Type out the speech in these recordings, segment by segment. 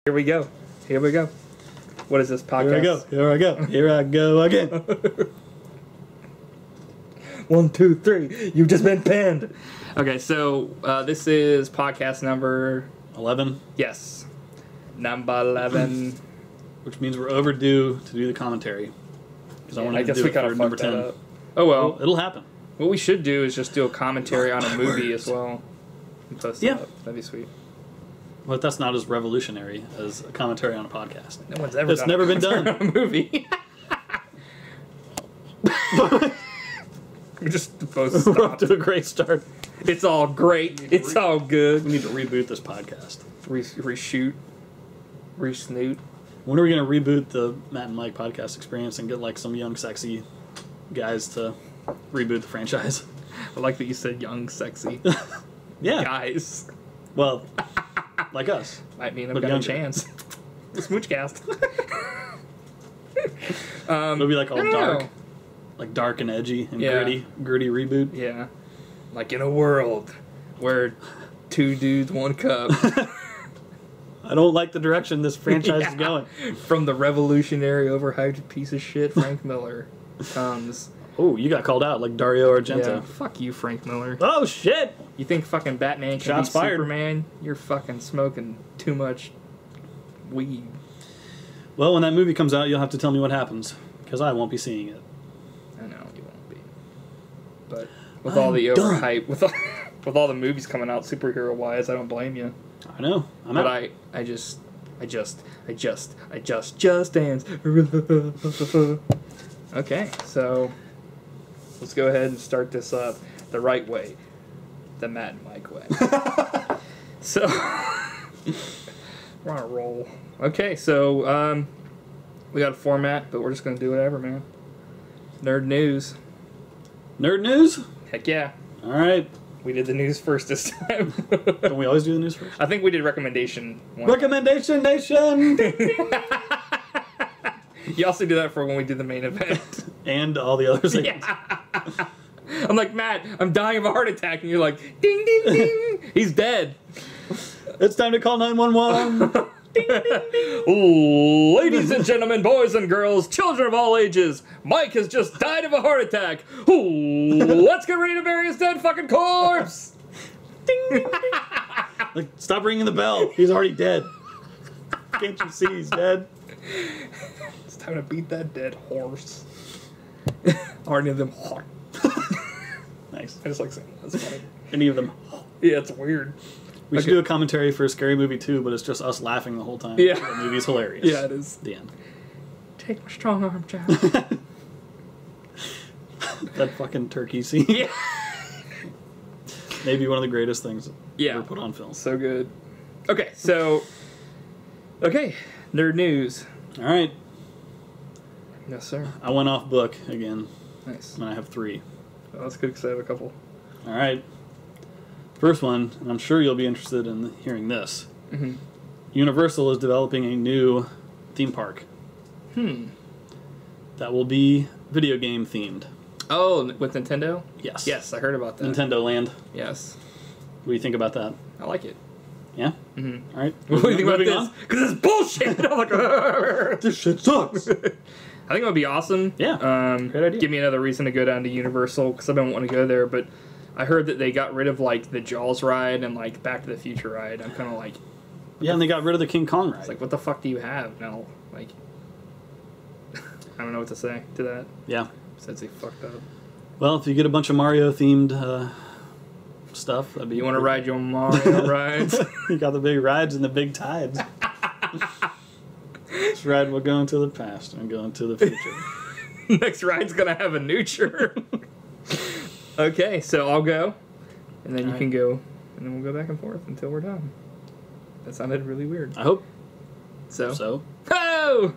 Here we go. Here we go. What is this podcast? Here I go. Here I go. Here I go again. 1, 2, 3. You've just been pinned. Okay, so this is podcast number 11. Yes, number 11. Which means we're overdue to do the commentary. Because I guess we kind of fucked that up. Oh well, it'll happen. What we should do is just do a commentary on a movie as well. And post it up. That'd be sweet. But that's not as revolutionary as a commentary on a podcast. No one's ever. It's never been done on a movie. We just both We're off to a great start. It's all great. It's all good. We need to reboot this podcast. Reshoot. Resnoot. When are we going to reboot the Matt and Mike podcast experience and get like some young, sexy guys to reboot the franchise? I like that you said young, sexy. Yeah. Guys. Well, like us. Might mean I've got a chance. Smoochcast. It'll be like all dark. Like dark and edgy and gritty reboot. Yeah. Like in a world where 2 dudes, 1 cup. I don't like the direction this franchise is going. From the revolutionary, overhyped piece of shit, Frank Miller, comes... Oh, you got called out like Dario Argento. Yeah, fuck you, Frank Miller. Oh, shit! You think fucking Batman can be Superman? You're fucking smoking too much weed. Well, when that movie comes out, you'll have to tell me what happens, because I won't be seeing it. I know, you won't be. But with all the overhype, with all the movies coming out superhero-wise, I don't blame you. I know. But I just dance. Okay, so let's go ahead and start this up the right way, the Matt and Mike way. So we're on a roll. Okay, so we got a format, but we're just gonna do whatever, man. Nerd news. Nerd news? Heck yeah. All right. We did the news first this time. Don't we always do the news first? I think we did recommendation one. Recommendation Nation! You also do that for when we do the main event. And all the other segments. Yeah. I'm like, Matt, I'm dying of a heart attack. And you're like, ding, ding, ding. He's dead. It's time to call 911. Ding, ding, ding. Ladies and gentlemen, boys and girls, children of all ages, Mike has just died of a heart attack. Ooh, let's get ready to bury his dead fucking corpse. Ding, ding, ding. Like, stop ringing the bell. He's already dead. Can't you see he's dead? It's time to beat that dead horse. Aren't any of them hot? Nice. I just like saying that. That's funny. Any of them? Yeah, it's weird. We should do a commentary for a scary movie too, but it's just us laughing the whole time. Yeah. The movie's hilarious. Yeah, it is. The end. Take my strong arm, Jack. That fucking turkey scene. Yeah. Maybe one of the greatest things ever put on film. So good. Okay, so... Okay, nerd news. All right. Yes, sir. I went off book again. Nice. And I have 3. Oh, that's good because I have a couple. All right. First one, and I'm sure you'll be interested in hearing this. Mm-hmm. Universal is developing a new theme park. That will be video game themed. Oh, with Nintendo? Yes. Yes, I heard about that. Nintendo Land. Yes. What do you think about that? I like it. Yeah? Mm-hmm. All right. What do you think about this? Because it's bullshit! I'm like, this shit sucks! I think it would be awesome. Yeah. Great idea. Give me another reason to go down to Universal, because I've been wanting to go there, but I heard that they got rid of, like, the Jaws ride and, like, Back to the Future ride. I'm kind of like... Yeah, and they got rid of the King Kong ride. It's like, what the fuck do you have now? Like... I don't know what to say to that. Yeah. Since they fucked up. Well, if you get a bunch of Mario-themed stuff, that'd be... You want to ride your Mario rides? You got the big rides and the big tides. This ride will go into the past and go into the future. Next ride's gonna have a neuter. Okay, so I'll go, and then you can go, and then we'll go back and forth until we're done. That sounded really weird. I hope. So. Oh!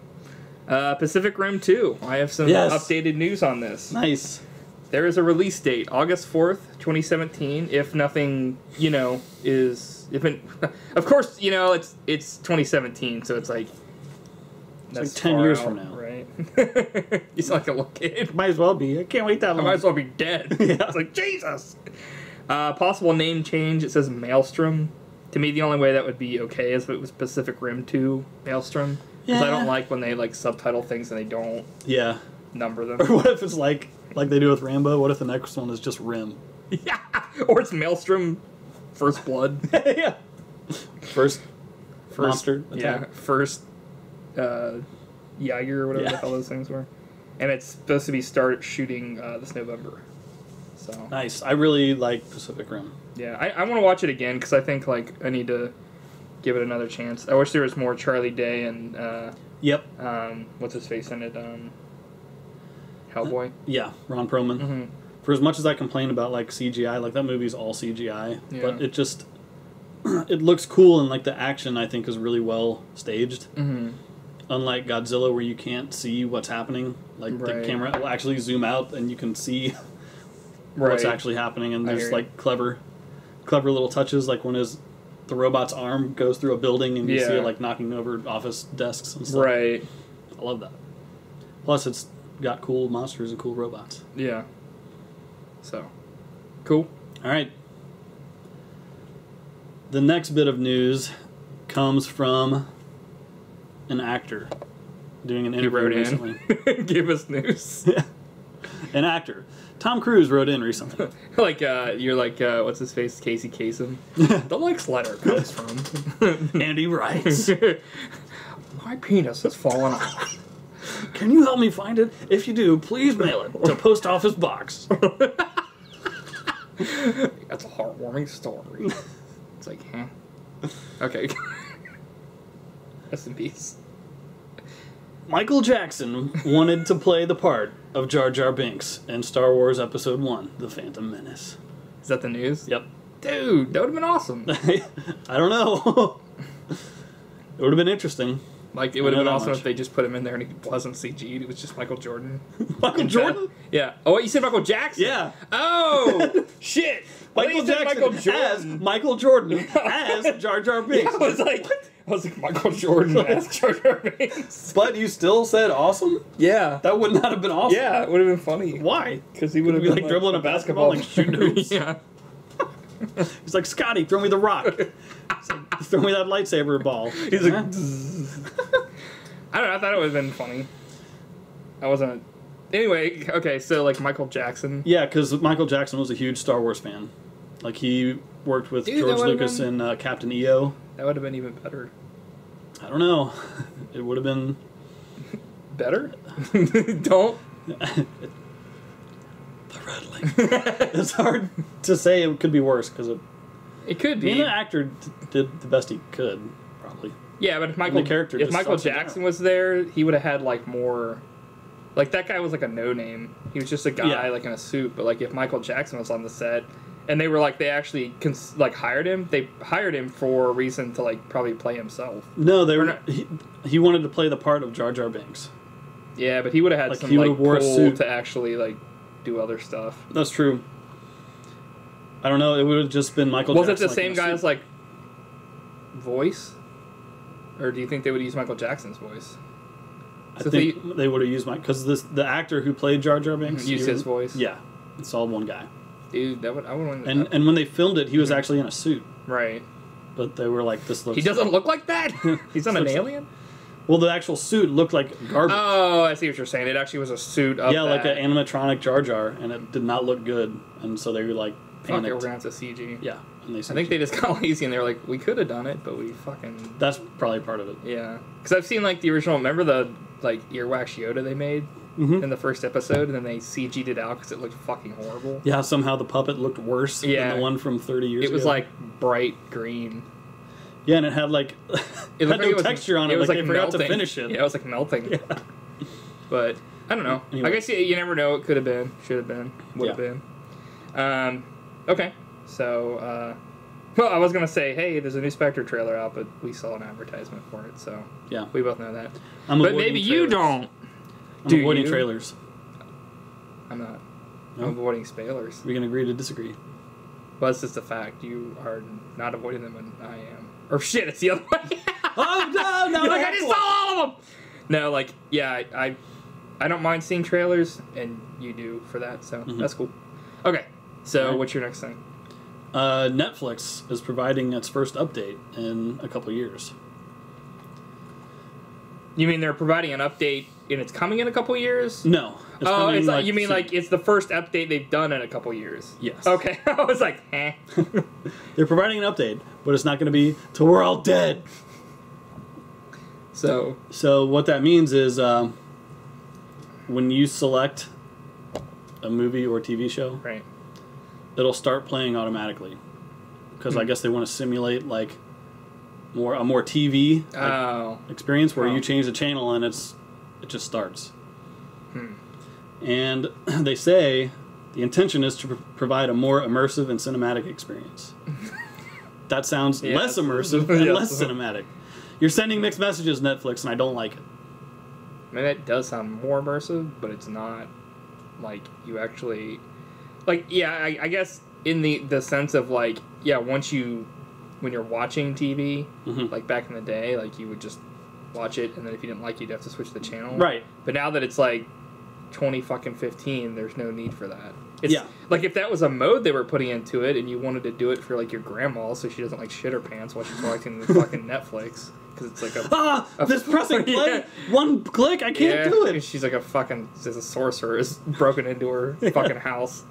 Pacific Rim 2. I have some updated news on this. Nice. There is a release date, August 4th, 2017. If nothing, is... of course, it's 2017, so it's like... It's like 10 years from now. Right? He's like a little kid. Might as well be. I can't wait that long. I might as well be dead. Yeah. It's like, Jesus! Possible name change. It says Maelstrom. To me, the only way that would be okay is if it was Pacific Rim 2 Maelstrom. Because I don't like when they like subtitle things and they don't number them. Or what if it's like they do with Rambo? What if the next one is just Rim? Yeah, or it's Maelstrom First Blood. Yeah. First monster attack. Yeah, first Jaeger or whatever the hell those things were. And it's supposed to be start shooting this November. So nice. I really like Pacific Rim. Yeah, I want to watch it again because I think like I need to give it another chance. I wish there was more Charlie Day and what's his face in it? Hellboy. Yeah, Ron Perlman. Mm-hmm. For as much as I complain about like CGI, like that movie's all CGI, but it just it looks cool and like the action I think is really well staged. Mm-hmm. Unlike Godzilla, where you can't see what's happening, like the camera will actually zoom out and you can see what's actually happening, and there's like clever little touches, like when the robot's arm goes through a building and you see it like knocking over office desks and stuff. Right. I love that. Plus, it's got cool monsters and cool robots. Yeah. So, cool. All right. The next bit of news comes from an actor doing an interview recently. Give us news. An actor. Tom Cruise wrote in recently. Like, you're like, what's his face? Casey Kasem. The Lex letter comes from. And he writes, my penis has fallen off. Can you help me find it? If you do, please mail it to Post Office Box. That's a heartwarming story. It's like, huh? Okay. Rest in peace. Michael Jackson wanted to play the part of Jar Jar Binks in Star Wars Episode 1, The Phantom Menace. Is that the news? Yep. Dude, that would have been awesome. I don't know. It would have been interesting. Like, it would have been awesome if they just put him in there and he wasn't CG'd. It was just Michael Jordan. Michael Jordan? Yeah. Oh, wait, you said Michael Jackson? Yeah. Oh, shit. Michael Jackson as Michael Jordan as Jar Jar Binks. Yeah, I was like Michael Jordan as Jar Jar Binks. But you still said awesome? Yeah. That would not have been awesome. Yeah, it would have been funny. Why? Because he would have been like dribbling a basketball like shooting hoops. Yeah. He's like, Scotty, throw me the rock. Like, throw me that lightsaber ball. He's like, I don't know, I thought it would have been funny. I wasn't. Anyway, okay, so like Michael Jackson. Yeah, because Michael Jackson was a huge Star Wars fan. Like he worked with George Lucas in Captain EO. That would have been even better. I don't know. It would have been better. Don't. The rattling. It's hard to say. It could be worse because it could be. Being an actor did the best he could, probably. Yeah, but if Michael Jackson was there, he would have had like more. Like that guy was like a no name. He was just a guy like in a suit. But like if Michael Jackson was on the set, and they were like they actually hired him. They hired him for a reason to like probably play himself. No, they were. He wanted to play the part of Jar Jar Binks. Yeah, but he would have had like, some he like wore pull a suit to actually like do other stuff. That's true. I don't know. It would have just been Michael. Was Jackson, it the same guy's like voice, or do you think they would use Michael Jackson's voice? I think they would have used because the actor who played Jar Jar Binks used his voice. Yeah, it's all one guy. Dude, I would. And when they filmed it, he was actually in a suit. Right. But they were like, "This looks." He doesn't look like that. He's not an alien. Well, the actual suit looked like garbage. Oh, I see what you're saying. It actually was a suit of like an animatronic Jar Jar, and it did not look good. And so they were like, panicked. We're gonna have to CG. Yeah, and I think they just got lazy and they were like, we could have done it, but we fucking. That's probably part of it. Yeah, because I've seen like the original. Remember the like earwax Yoda they made in the first episode, and then they CG'd it out because it looked fucking horrible. Yeah, somehow the puppet looked worse than the one from 30 years ago. It was like bright green. Yeah, and it had like it had no texture on it. It was like they forgot melting. to finish it. Yeah, it was like melting. Yeah. But I don't know. Anyway. I guess you never know. It could have been, should have been, would have been. Okay, so well, I was gonna say, hey, there's a new Spectre trailer out, but we saw an advertisement for it, so yeah, we both know that. But maybe you don't. I'm avoiding trailers. I'm not. No? I'm avoiding spoilers. We can agree to disagree. Well, it's just a fact. You are not avoiding them, and I am. Or shit, it's the other way. Oh no! Like I just saw all of them. No, like yeah, I don't mind seeing trailers, and you do for that, so that's cool. Okay, so what's your next thing? Netflix is providing its first update in a couple years. You mean they're providing an update and it's coming in a couple years? No. It's like, you mean like it's the first update they've done in a couple years? Yes. Okay. I was like, eh. They're providing an update, but it's not going to be till we're all dead. So what that means is when you select a movie or TV show, right, it'll start playing automatically. Because I guess they want to simulate like a more TV experience where you change the channel and it just starts. And they say the intention is to provide a more immersive and cinematic experience. That sounds less immersive and less cinematic. You're sending mixed messages, Netflix, and I don't like it. I mean, that does sound more immersive, but it's not like you actually... Like, yeah, I guess in the sense of like, yeah, when you're watching TV, like back in the day, like you would just watch it, and then if you didn't like it, you'd have to switch the channel. Right. But now that it's like 2015, there's no need for that. It's, yeah. Like if that was a mode they were putting into it, and you wanted to do it for like your grandma, so she doesn't like shit her pants while she's watching the fucking Netflix, because it's like this pressing play, one click, I can't do it. She's like a sorcerer is broken into her fucking house.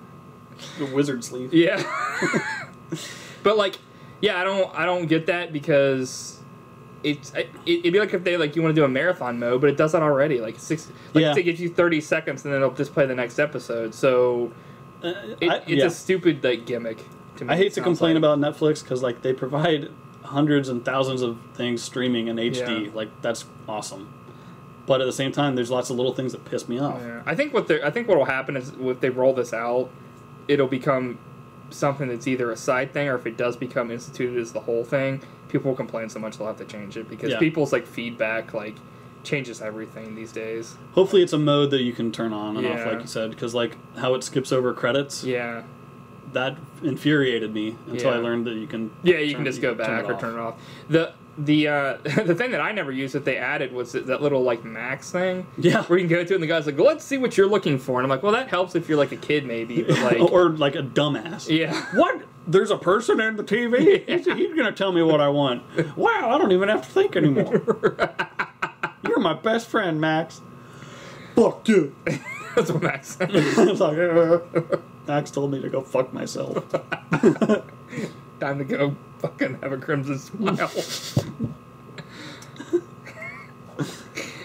The wizard sleeve. Yeah. But like, yeah, I don't get that, because it'd be like if they like you want to do a marathon mode, but it does that already. Like it gives you 30 seconds and then it'll just play the next episode. So it's a stupid like gimmick to me. I hate to complain about Netflix because like they provide hundreds and thousands of things streaming in HD. Yeah. Like that's awesome. But at the same time, there's lots of little things that piss me off. Yeah. I think what will happen is if they roll this out, it'll become something that's either a side thing, or if it does become instituted as the whole thing, people will complain so much they'll have to change it, because people's like feedback like changes everything these days. Hopefully it's a mode that you can turn on and off, like you said, because like how it skips over credits, that infuriated me until I learned that you can you can just go back or turn it off. The thing that I never used that they added was that little like Max thing. Yeah. Where you can go to it and the guy's like, well, let's see what you're looking for. And I'm like, well, that helps if you're like a kid maybe, but like or like a dumbass. Yeah. What? There's a person in the TV? Yeah. He's gonna tell me what I want. Wow, I don't even have to think anymore. You're my best friend, Max. Fuck you. That's what Max said. It's like, Max told me to go fuck myself. Time to go fucking have a crimson smile. It's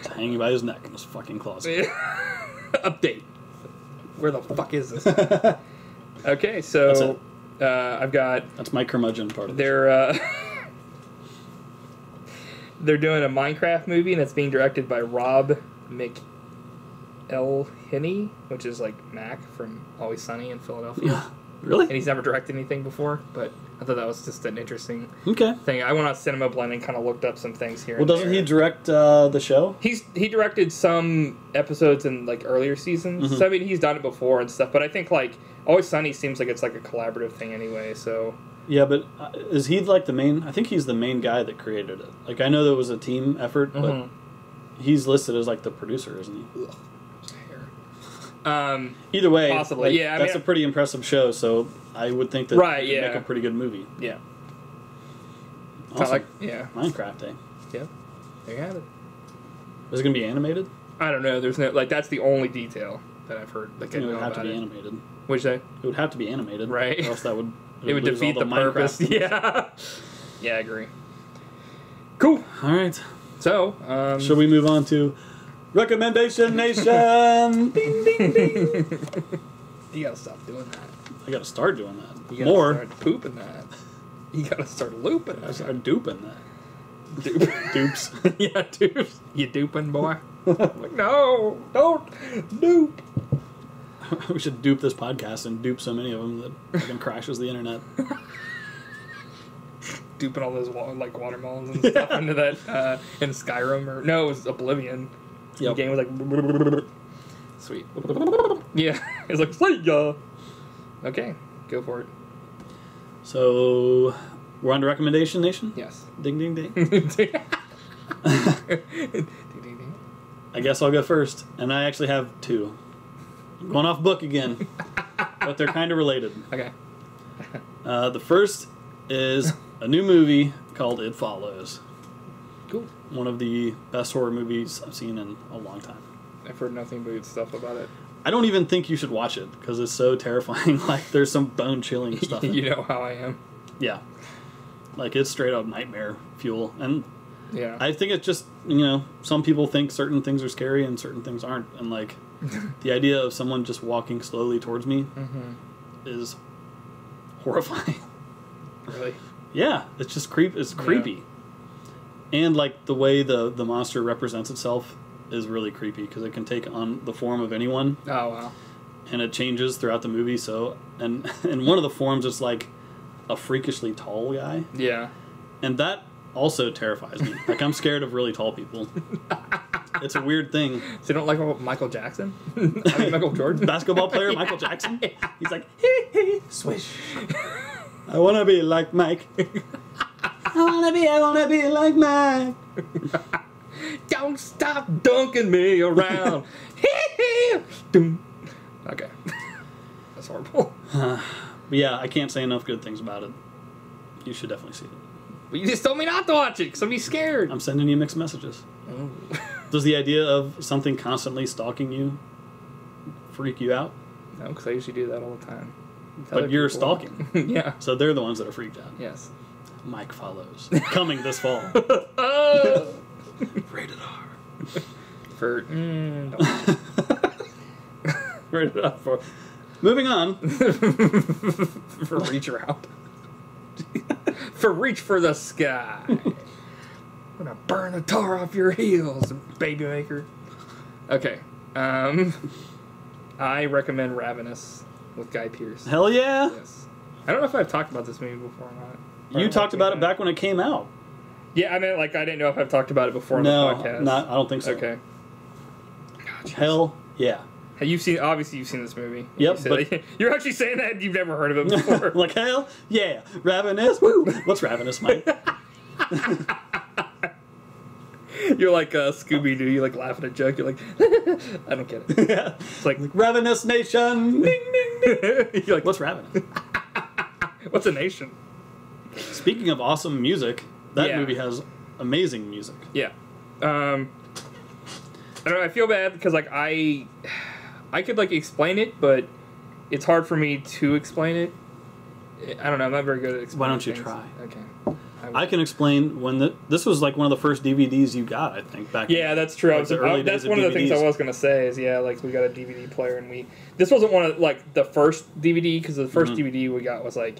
hanging by his neck in his fucking closet. Update. Where the fuck is this? Okay, so I've got... That's my curmudgeon part of it. They're doing a Minecraft movie, and it's being directed by Rob McElhenney, which is like Mac from Always Sunny in Philadelphia. Really? And he's never directed anything before, but I thought that was just an interesting thing. I went on Cinema Blend and kind of looked up some things here. Well, doesn't he direct the show? He directed some episodes in like earlier seasons. So I mean, he's done it before and stuff. But I think like Always Sunny seems like it's like a collaborative thing anyway. So yeah, but is he like the main? I think he's the main guy that created it. Like I know there was a team effort, but he's listed as like the producer, isn't he? Ugh. Either way, possibly, like, yeah. That's a pretty impressive show, so I would think that it would make a pretty good movie. Yeah. Awesome. Like, Minecraft, eh? Yeah. There you have it. Is it going to be animated? I don't know. There's no like that's the only detail that I've heard. Like, it would have to be animated. What'd you say? It would have to be animated, right? Or else that would it would defeat the purpose. Yeah. Yeah, I agree. Cool. All right. So, shall we move on to Recommendation Nation? Ding, ding, ding. You gotta stop doing that. I gotta start doing that. You gotta start pooping that. You gotta start looping that. I start duping that. Dupes. Yeah, dupes. You duping, boy? Like, no, don't dupe. We should dupe this podcast and dupe so many of them that fucking crashes the internet. Duping all those like watermelons and stuff into that in Skyrim or no, it was Oblivion. Yep. The game was like sweet. Yeah, it's like see ya. Okay, go for it. So we're on to Recommendation Nation. Yes. Ding ding ding. Ding ding ding. I guess I'll go first, and I actually have two. I'm going off book again, but they're kind of related. Okay. The first is a new movie called It Follows. Cool. One of the best horror movies I've seen in a long time. I've heard nothing but good stuff about it. I don't even think you should watch it because it's so terrifying. Like, there's some bone-chilling stuff. You know how I am. Yeah. Like, it's straight up nightmare fuel. And yeah, I think it's just, you know, some people think certain things are scary and certain things aren't. And, like, the idea of someone just walking slowly towards me is horrifying. Really? Yeah. It's just it's creepy. And, like, the way the monster represents itself is really creepy because it can take on the form of anyone. Oh, wow. And it changes throughout the movie. So, and one of the forms is, like, a freakishly tall guy. Yeah. And that also terrifies me. Like, I'm scared of really tall people. It's a weird thing. So you don't like Michael Jackson? I mean, Michael Jordan? Basketball player Michael Jackson? He's like, swish. I want to be like Mike. I want to be like Mike. Don't stop dunking me around. Okay. That's horrible. But yeah, I can't say enough good things about it. You should definitely see it. But you just told me not to watch it because I'll be scared. I'm sending you mixed messages. Oh. Does the idea of something constantly stalking you freak you out? No, because I usually do that all the time. But you're stalking. Yeah. So they're the ones that are freaked out. Yes. Mike Follows. Coming this fall. Rated R. For... don't. Rated R for... Moving on. For reach around. For reach for the sky. I'm gonna burn the tar off your heels, baby maker. Okay. I recommend Ravenous with Guy Pearce. Hell yeah. Yes. I don't know if I've talked about this movie before or not. You talked about it back when it came out. Yeah, I mean, like, I didn't know if I've talked about it before on the podcast. No, I don't think so. Okay. Hell yeah. Hey, obviously you've seen this movie. Yep, you're actually saying that you've never heard of it before. Like, hell yeah. Ravenous, woo. What's Ravenous, Mike? You're like Scooby-Doo. You like laugh at a joke. You're like, I don't get it. Yeah. It's like Ravenous Nation. Ding, ding, ding. You're like, what's Ravenous? What's a nation? Speaking of awesome music, that movie has amazing music. Yeah. I don't know. I feel bad because like I could like explain it, but it's hard for me to explain it. I don't know. I'm not very good at explaining. Why don't you things. try? Okay. I can explain when this was like one of the first DVDs you got, I think, back. Yeah, that's true. Like That's one of the things I was gonna say is like we got a DVD player and this wasn't one of like the first DVD because the first DVD we got was like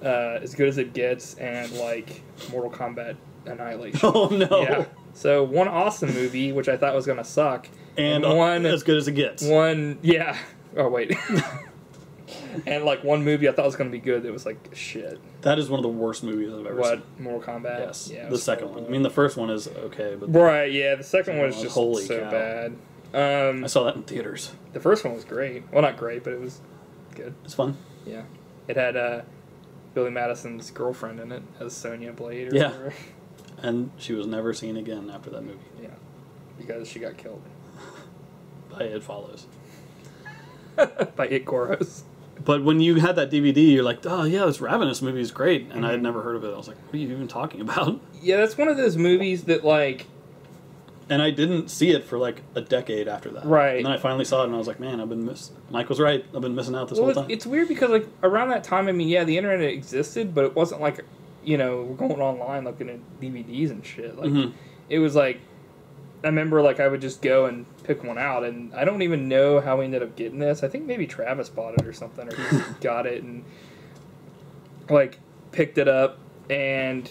As Good as It Gets and like Mortal Kombat Annihilation. Oh no! Yeah. So one awesome movie which I thought was gonna suck, and one As Good as It Gets. One Oh wait. And like one movie I thought was gonna be good that was like shit. That is one of the worst movies I've ever seen. Mortal Kombat? Yes. Yeah. The second one. I mean, the first one is okay, but right. Yeah. The second one was just holy so cow. bad. I saw that in theaters. The first one was great. Well, not great, but it was good. It's fun. Yeah. It had Billy Madison's girlfriend in it as Sonya Blade. Or whatever. And she was never seen again after that movie. Yeah. Because she got killed. By It Follows. By It Goros. But when you had that DVD, you're like, oh yeah, this Ravenous movie is great. And I had never heard of it. I was like, what are you even talking about? Yeah, that's one of those movies that like... And I didn't see it for like a decade after that. Right. And then I finally saw it and I was like, man, Mike was right. I've been missing out this whole time. It's weird because like around that time, I mean, yeah, the internet existed, but it wasn't like, we're going online looking at DVDs and shit. Like, it was like, I remember like I would just go and pick one out, and I don't even know how we ended up getting this. I think maybe Travis bought it or something, or he got it and like picked it up, and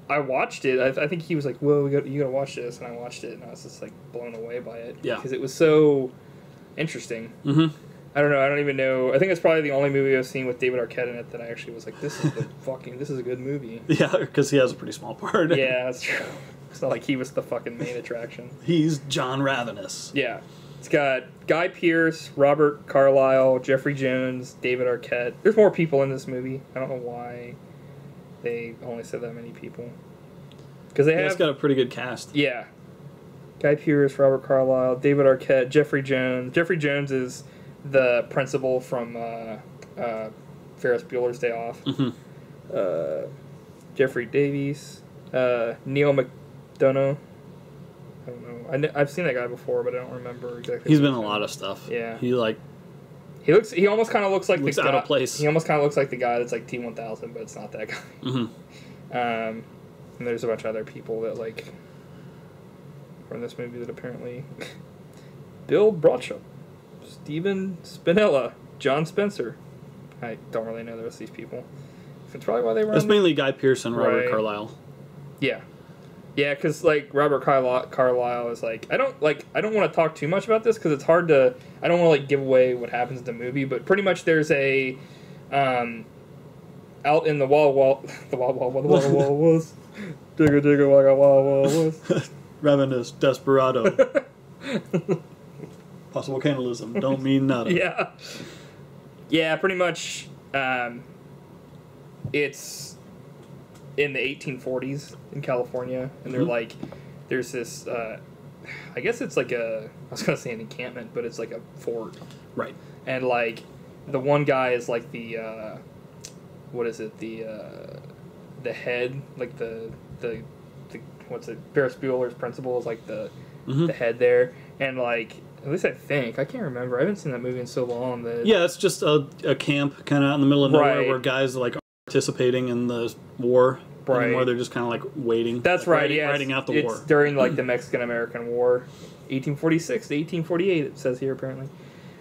I watched it. I think he was like, "Whoa, you gotta watch this," and I watched it, and I was just like blown away by it. Yeah, because it was so interesting. I don't know. I don't even know. I think it's probably the only movie I've seen with David Arquette in it that I actually was like, "This is this is a good movie." Yeah, because he has a pretty small part. Yeah, that's true. It's not like he was the fucking main attraction. He's John Ravenous. Yeah. It's got Guy Pearce, Robert Carlyle, Jeffrey Jones, David Arquette. There's more people in this movie. I don't know why they only said that many people. Because they have... It's got a pretty good cast. Yeah. Guy Pearce, Robert Carlyle, David Arquette, Jeffrey Jones. Jeffrey Jones is the principal from Ferris Bueller's Day Off. Mm-hmm. Jeffrey Davies, Neil McDonough. I don't know. I've seen that guy before, but I don't remember exactly. He's been in a lot of stuff. Yeah. He He almost kind of looks like looks the guy. out of place. He almost kind of looks like the guy that's like T-1000, but it's not that guy. Mm-hmm. And there's a bunch of other people that like from this movie that apparently Bill Bradshaw, Steven Spinella, John Spencer. I don't really know the rest of these people. That's probably why they were. It's mainly Guy Pearce and Robert Right. Carlyle. Yeah, yeah, because like Robert Carlyle is like I don't want to talk too much about this because it's hard to. I don't want to like give away what happens in the movie, but pretty much there's a out in the wall was digga digga wagga wall was Ravenous desperado. Possible cannibalism. Don't mean nothing. yeah, pretty much. It's in the 1840s in California, and they're like, there's this. I guess it's like I was gonna say an encampment, but it's like a fort, Right. and like the one guy is like the what is it, the head, like the what's it, Ferris Bueller's principal is like the head there, and like at least I think, I can't remember, I haven't seen that movie in so long that Yeah, it's just a camp kind of out in the middle of nowhere Right. where guys like are participating in the war. Right. Anymore. They're just kind of like waiting. That's right. Writing out the it's war. During like the Mexican-American War, 1846 to 1848. It says here apparently.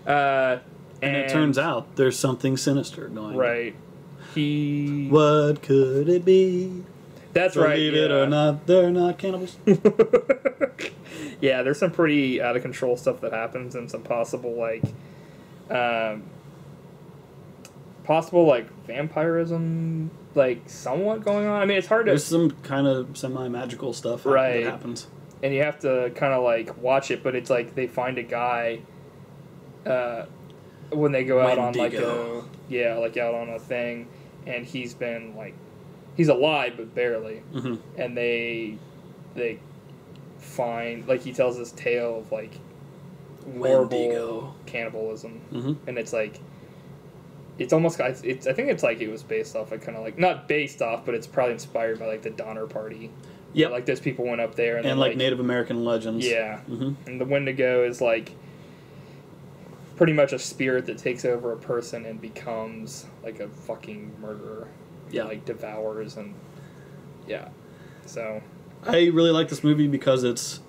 And it turns out there's something sinister going on. Right. What could it be? That's right. Believe it or not, they're not cannibals. Yeah, there's some pretty out of control stuff that happens, and some possible vampirism, like somewhat going on. I mean, it's hard to. There's some kind of semi-magical stuff that happens, and you have to kind of like watch it. But it's like they find a guy when they go out on like out on a thing, and he's alive but barely, and they find, like, he tells this tale of like horrible cannibalism, and it's like. It's almost. I think it's like it was based off. Like kind of like not based off, but it's probably inspired by like the Donner Party. Yeah, like those people went up there and like Native American legends. Yeah, and the Wendigo is like pretty much a spirit that takes over a person and becomes like a fucking murderer. Yeah, like devours and So I really like this movie because it's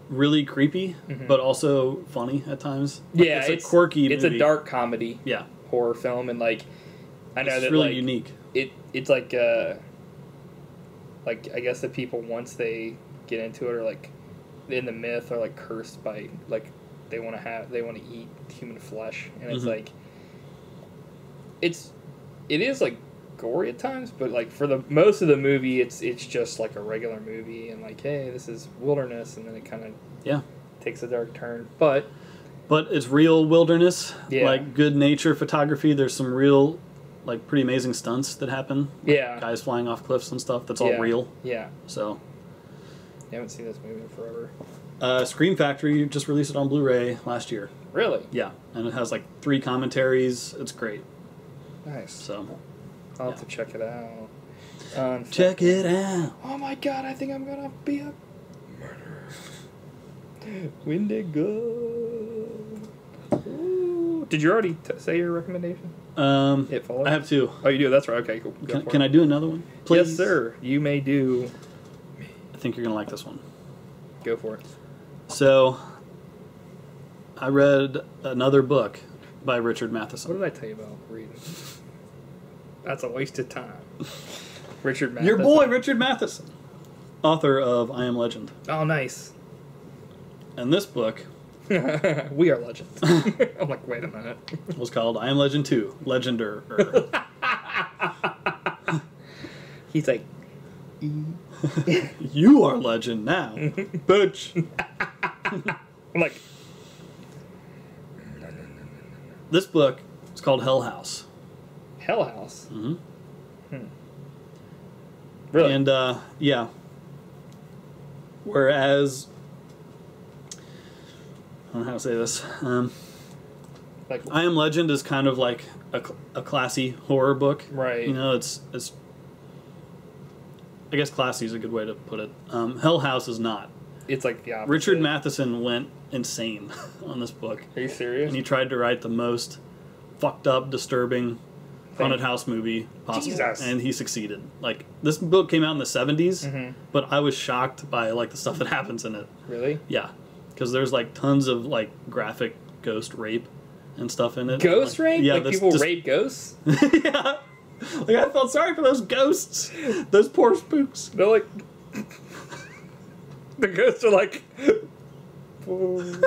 really creepy, but also funny at times. Like, it's a quirky movie. It's a dark comedy. Yeah. Horror film, and like I know it's that really like unique. It's like I guess the people once they get into it are like in the myth are like cursed by like they want to eat human flesh, and it's like it is like gory at times, but like for the most of the movie it's just like a regular movie, and like, hey, this is wilderness, and then it kind of takes a dark turn, but it's real wilderness, Yeah. like good nature photography. There's some real, like, pretty amazing stunts that happen. Yeah. Guys flying off cliffs and stuff. That's all real. Yeah. So. I haven't seen this movie in forever. Scream Factory just released it on Blu-ray last year. Really? Yeah. And it has, like, 3 commentaries. It's great. Nice. So. I'll have to check it out. Check it out. Oh my god, I think I'm gonna be a murderer. Wendigo. Ooh. Did you already say your recommendation? It Follows? I have 2. Oh, you do? That's right. Okay, cool. Can I do another one? Please? Yes, sir. You may do. I think you're going to like this one. Go for it. So, I read another book by Richard Matheson. What did I tell you about reading? That's a waste of time. Richard Matheson. Your boy, Richard Matheson. Author of I Am Legend. Oh, nice. And this book... We Are Legends. I'm like, wait a minute. was called I Am Legend 2, Legender. He's like... You are legend now, bitch. I'm like... This book is called Hell House. Hell House? Really? And, yeah. Whereas... I don't know how to say this. Like, I Am Legend is kind of like a classy horror book. Right. You know, it's I guess classy is a good way to put it. Hell House is not. it's like the opposite. Richard Matheson went insane on this book. Are you serious? And he tried to write the most fucked up, disturbing haunted house movie possible. Jesus. And he succeeded. Like, this book came out in the 70s, but I was shocked by, like, the stuff that happens in it. Really? Yeah. Because there's, like, tons of, like, graphic ghost rape and stuff in it. Ghost like, rape? Yeah. Like people rape ghosts? Yeah. Like, I felt sorry for those ghosts. Those poor spooks. They're like... the ghosts are like... Whoa.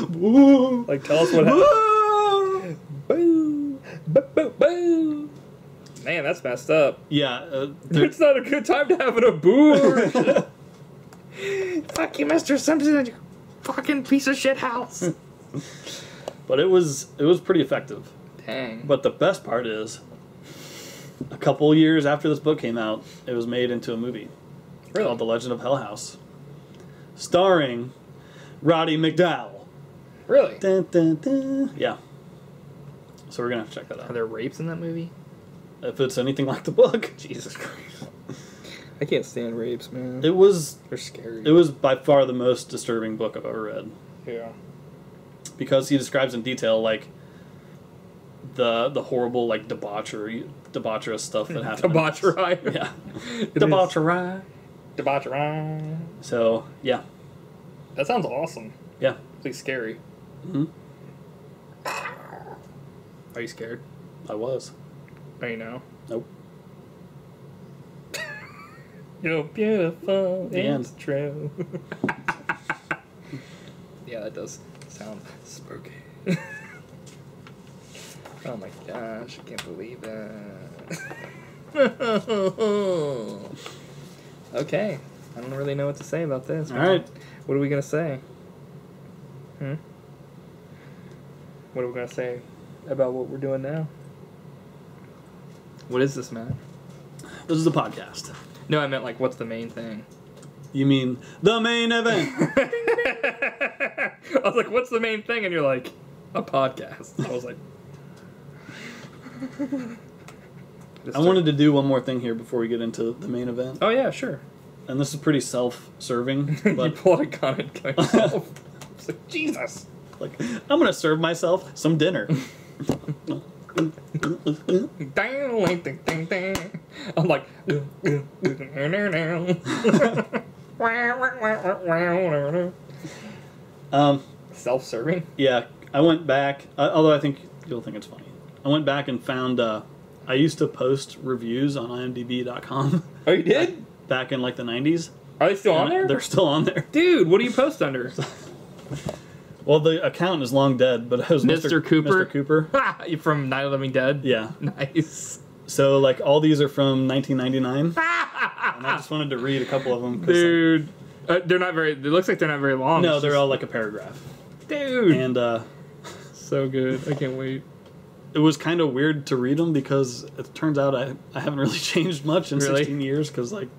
Woo. Like, tell us what happened. Boo! Boo! Boo! Boo! Man, that's messed up. Yeah. It's not a good time to have an abortion. Fuck you, Mr. Simpson, and your fucking piece of shit house. But it was pretty effective. Dang. But the best part is, a couple years after this book came out, it was made into a movie called The Legend of Hell House, starring Roddy McDowall. Really? Dun, dun, dun. Yeah. So we're gonna have to check that Are out. there rapes in that movie? If it's anything like the book. Jesus Christ. I can't stand rapes, man. It was They're scary. It was by far the most disturbing book I've ever read. Yeah. Because he describes in detail, like, the horrible, like, debaucherous stuff that happened. Debauchery. Yeah. Debauchery. Debauchery. So, yeah. That sounds awesome. Yeah. It's like scary. Mm-hmm. Are you scared? I was. Are you now? Nope. You're beautiful. The end. It's true. Yeah, that does sound spooky. Oh my gosh, I can't believe that. Okay, I don't really know what to say about this. All right. What are we going to say? What are we going to say about what we're doing now? What is this, Matt? This is the podcast. No, I meant like, what's the main thing? You mean the main event? I was like, what's the main thing? And you're like, a podcast. I was like... I wanted to do one more thing here before we get into the main event. Oh, yeah, sure. And this is pretty self-serving. You But pulled a gun and killed yourself. It's like, Jesus. like, I'm going to serve myself some dinner. I'm like... Self-serving? Yeah, I went back, although I think you'll think it's funny. I went back and found, I used to post reviews on imdb.com. Oh, you did? Back in like the 90s. Are they still on there? They're still on there. Dude, what do you post under? Well, the account is long dead, but it was Mr. Cooper? Mr. Cooper. You from Night of the Living Dead? Yeah. Nice. So, like, all these are from 1999. And I just wanted to read a couple of them. Dude. They're not very... It looks like they're not very long. No, they're all like a paragraph. Dude. And so good. I can't wait. it was kind of weird to read them because it turns out I haven't really changed much in 16 years because, like,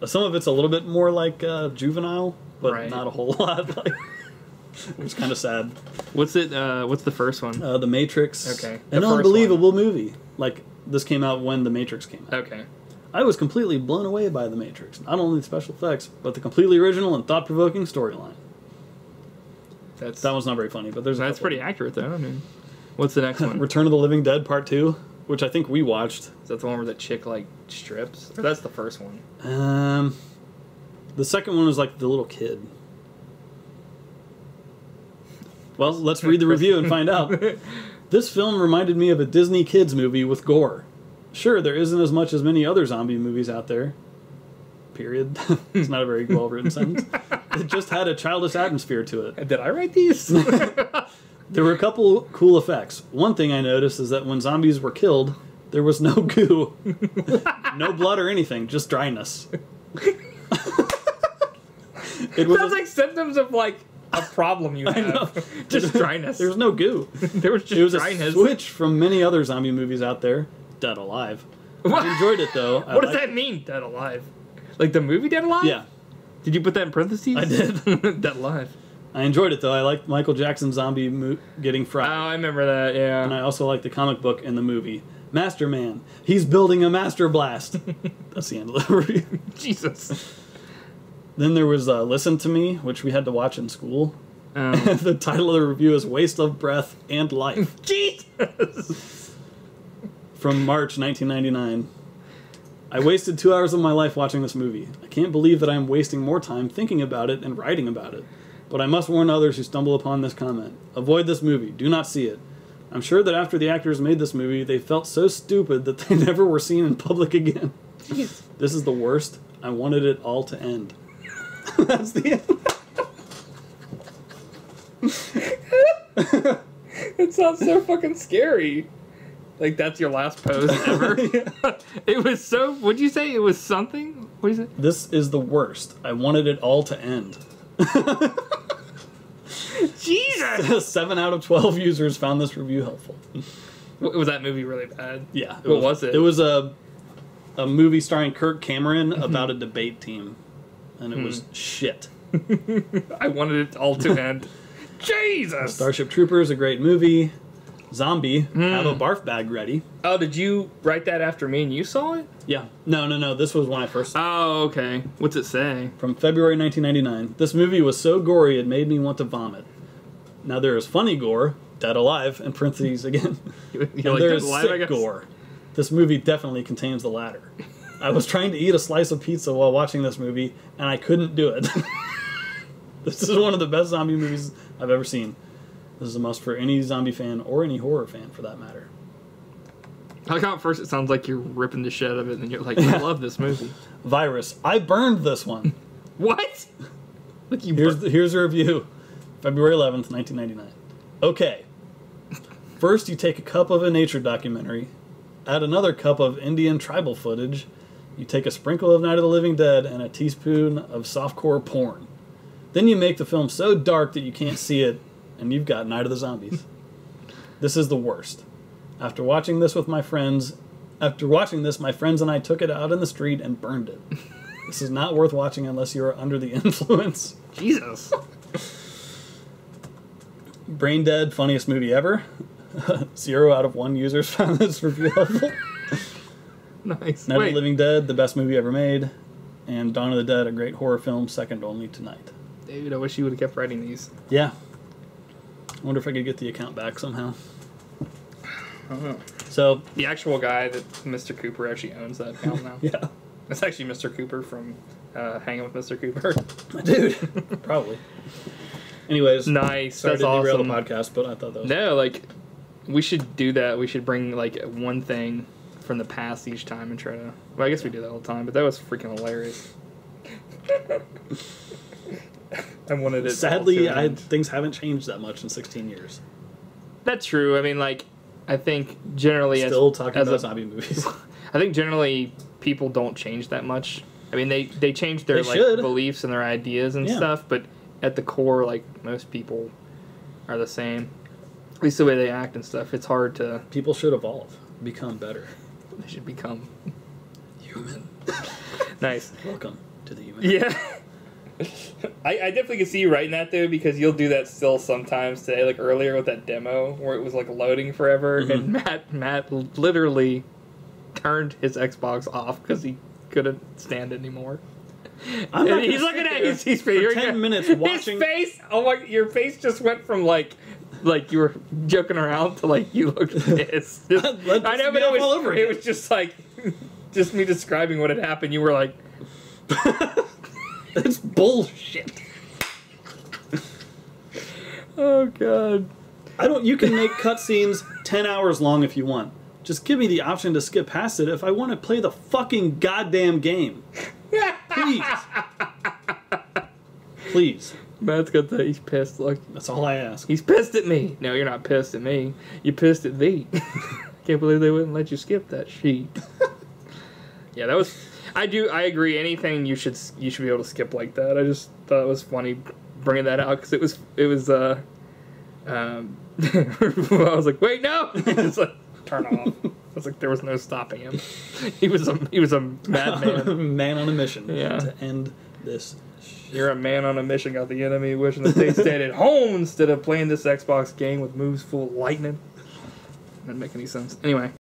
some of it's a little bit more like juvenile, but not a whole lot. Like, it was kind of sad. What's it? What's the first one? The Matrix. Okay. An unbelievable movie. Like, this came out when The Matrix came out. Okay. I was completely blown away by The Matrix. Not only the special effects, but the completely original and thought-provoking storyline. That one's not very funny, but that's pretty accurate, though. I mean, what's the next one? Return of the Living Dead Part 2, which I think we watched. Is that the one where the chick, like, strips? Or that's the first one? The second one was, like, the little kid. Well, let's read the review and find out. This film reminded me of a Disney kids movie with gore. Sure, there isn't as much as many other zombie movies out there. Period. It's not a very well-written sentence. It just had a childish atmosphere to it. Did I write these? There were a couple cool effects. One thing I noticed is that when zombies were killed, there was no goo. No blood or anything, just dryness. It sounds like symptoms of, like, a problem you have. Just dryness. There's no goo. There was just dryness. It was a switch from many other zombie movies out there. Dead Alive. What? I enjoyed it, though. What does that mean, Dead Alive? Like the movie Dead Alive? Yeah. Did you put that in parentheses? I did. Dead Alive. I enjoyed it, though. I liked Michael Jackson's zombie getting fried. Oh, I remember that, yeah. And I also liked the comic book and the movie. Master Man. He's building a Master Blast. That's the end of the review. Jesus. Then there was Listen to Me, which we had to watch in school. Oh. The title of the review is Waste of Breath and Life. Jesus! From March 1999. I wasted 2 hours of my life watching this movie. I can't believe that I am wasting more time thinking about it and writing about it. But I must warn others who stumble upon this comment. Avoid this movie. Do not see it. I'm sure that after the actors made this movie, they felt so stupid that they never were seen in public again. Jeez. This is the worst. I wanted it all to end. That's the end. It sounds so fucking scary. Like, that's your last post ever? Yeah. It was so... What'd you say? It was something? What is it? This is the worst. I wanted it all to end. Jesus! 7 out of 12 users found this review helpful. Was that movie really bad? Yeah. What was it? It was a movie starring Kirk Cameron about a debate team. And it was shit. I wanted it all to end. Jesus! Starship Troopers, a great movie. Zombie, have a barf bag ready. Oh, did you write that after me and you saw it? Yeah. No. This was when I first saw it. Oh, okay. What's it say? From February 1999. This movie was so gory it made me want to vomit. Now there is funny gore, dead alive, in parentheses again. And like there is alive, sick gore. This movie definitely contains the latter. I was trying to eat a slice of pizza while watching this movie, and I couldn't do it. This is one of the best zombie movies I've ever seen. This is a must for any zombie fan, or any horror fan, for that matter. I like how at first it sounds like you're ripping the shit out of it, and then you're like, I love this movie. Virus. I burned this one. What? Like Here's a review. February 11th, 1999. Okay. First, you take a cup of a nature documentary, add another cup of Indian tribal footage, you take a sprinkle of Night of the Living Dead, and a teaspoon of softcore porn. Then you make the film so dark that you can't see it, and you've got Night of the Zombies. This is the worst. After watching this, my friends and I took it out in the street and burned it. This is not worth watching unless you are under the influence. Jesus. Brain Dead, funniest movie ever. 0 out of 1 users found this review helpful. Nice. Night of the Living Dead, the best movie ever made. And Dawn of the Dead, a great horror film, second only to Night. David, I wish you would have kept writing these. Yeah. I wonder if I could get the account back somehow. I don't know. So The actual guy that Mr. Cooper actually owns that account now. yeah. That's actually Mr. Cooper from Hanging with Mr. Cooper. Dude, probably. Anyways. Nice. Sorry That's to derail awesome. the podcast, but I thought that was... No, like, we should do that. We should bring, like, one thing from the past each time and try to... Well, I guess we do that all the time, but that was freaking hilarious. I wanted it. Sadly, things haven't changed that much in 16 years. That's true. I mean, like, I think generally... Still talking about zombie movies. I think generally people don't change that much. I mean, they change their beliefs and their ideas and stuff, but at the core, like, most people are the same. At least the way they act and stuff. It's hard to... People should evolve. Become better. They should become... human. Nice. Welcome to the human. Yeah. I definitely can see you writing that, though, because you'll do that still sometimes today. Like earlier with that demo where it was, like, loading forever, and Matt literally turned his Xbox off because he couldn't stand it anymore. He's looking at his face. For 10 minutes watching... His face, oh my, your face just went from, like you were joking around to, like, you looked pissed. I know, but it was just, like, just me describing what had happened. You were like... That's bullshit. Oh, God. You can make cutscenes 10 hours long if you want. Just give me the option to skip past it if I want to play the fucking goddamn game. Please. Please. Matt's got that. He's pissed. Look. That's all I ask. He's pissed at me. No, you're not pissed at me. You're pissed at thee. Can't believe they wouldn't let you skip that sheet. Yeah, that was... I agree. Anything you should be able to skip like that. I just thought it was funny bringing that out because it was I was like, wait, no! It's like, turn off. I was like, there was no stopping him. He was a madman. Man on a mission to end this. You're a man on a mission, got the enemy wishing that they stayed at home instead of playing this Xbox game with moves full of lightning. Doesn't make any sense. Anyway.